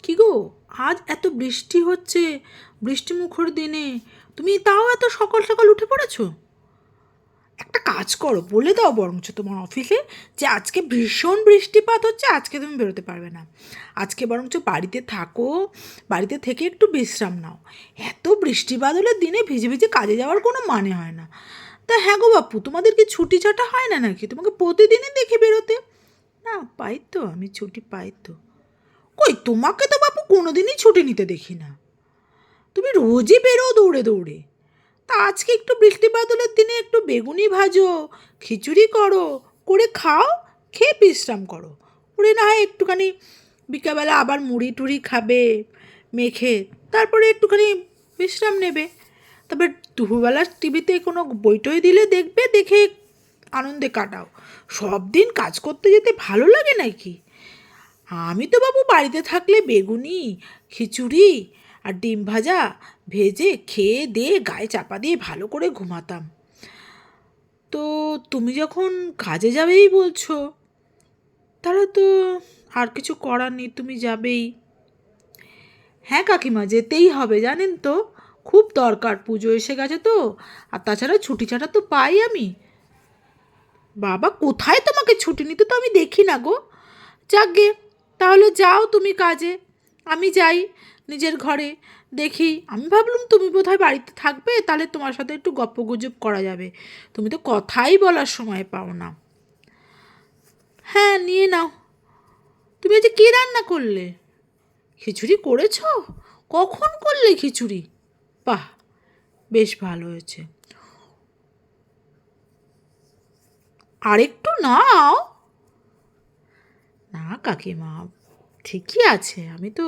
কি গো, আজ এত বৃষ্টি হচ্ছে, বৃষ্টিমুখর দিনে তুমি তাও এত সকাল সকাল উঠে পড়েছো? একটা কাজ করো, বলে দাও বরঞ্চ তোমার অফিসে যে আজকে ভীষণ বৃষ্টিপাত হচ্ছে, আজকে তুমি বেরোতে পারবে না। আজকে বরঞ্চ বাড়িতে থাকো, বাড়িতে থেকে একটু বিশ্রাম নাও। এত বৃষ্টি বাদলের দিনে ভিজে ভিজে কাজে যাওয়ার কোনো মানে হয় না। তা হ্যাঁ গো বাপু, তোমাদের কি ছুটি ছাটা হয় না নাকি? তোমাকে প্রতিদিনই দেখি বেরোতে। না, পাই তো, আমি ছুটি পাই তো। কই, তোমাকে তো বাপু কোনোদিনই ছুটি নিতে দেখি না। তুমি রোজই বেরো দৌড়ে দৌড়ে। তা আজকে একটু বৃষ্টি বাদলের দিনে একটু বেগুনি ভাজো, খিচুড়ি করো, করে খাও, খেয়ে বিশ্রাম করো। ওরে না হয় একটুখানি বিকালবেলা আবার মুড়ি টুড়ি খাবে মেখে, তারপরে একটুখানি বিশ্রাম নেবে। তারপর দুপুরবেলা টিভিতে কোনো বইটই দিলে দেখবে, দেখে আনন্দে কাটাও। সব দিন কাজ করতে যেতে ভালো লাগে নাকি? আমি তো বাবু বাড়িতে থাকলে বেগুনি, খিচুড়ি আর ডিম ভাজা ভেজে খেয়ে দিয়ে গায়ে চাপা দিয়ে ভালো করে ঘুমাতাম। তো তুমি যখন কাজে যাবেই বলছো, তাহলে তো আর কিছু করার নেই, তুমি যাবেই। হ্যাঁ কাকিমা, যেতেই হবে জানেন তো, খুব দরকার, পুজো এসে গেছে তো। আর তাছাড়া ছুটি ছাটা তো পাই আমি। বাবা, কোথায় তোমাকে ছুটি নিতে তো আমি দেখি না গো। যাকগে, তাহলে যাও তুমি কাজে, আমি যাই নিজের ঘরে। দেখি, আমি ভাবলাম তুমি বোধহয় বাড়িতে থাকবে, তাহলে তোমার সাথে একটু গপ্পগুজব করা যাবে। তুমি তো কথাই বলার সময় পাও না। হ্যাঁ, নিয়ে নাও। তুমি আজ কী রান্না করলে? খিচুড়ি করেছ? কখন করলে খিচুড়ি? বাহ, বেশ ভালো হয়েছে। আরেকটু নাও। না কাকিমা, ঠিকই আছে। আমি তো,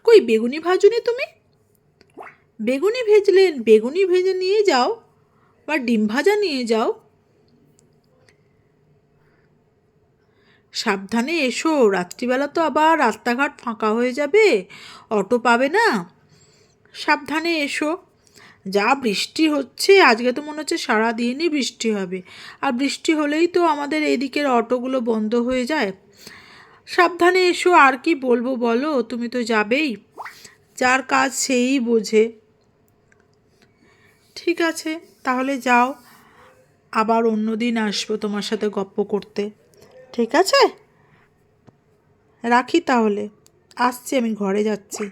কই বেগুনি ভাজুনি তুমি? বেগুনি ভেজলে, বেগুনি ভেজে নিয়ে যাও, বা ডিম ভাজা নিয়ে যাও। সাবধানে এসো, রাত্রিবেলা তো আবার রাস্তাঘাট ফাঁকা হয়ে যাবে, অটো পাবে না। সাবধানে এসো। যা বৃষ্টি হচ্ছে, আজকে তো মনে হচ্ছে সারাদিনই বৃষ্টি হবে। আর বৃষ্টি হলেই তো আমাদের এইদিকের অটোগুলো বন্ধ হয়ে যায়। সাবধানে এসো, আর কি বলবো বলো, তুমি তো যাবেই। যার কাজ সেই বোঝে। ঠিক আছে, তাহলে যাও, আবার অন্য দিন আসবো তোমার সাথে গপ্প করতে। ঠিক আছে, রাখি তাহলে, আসছি, আমি ঘরে যাচ্ছি।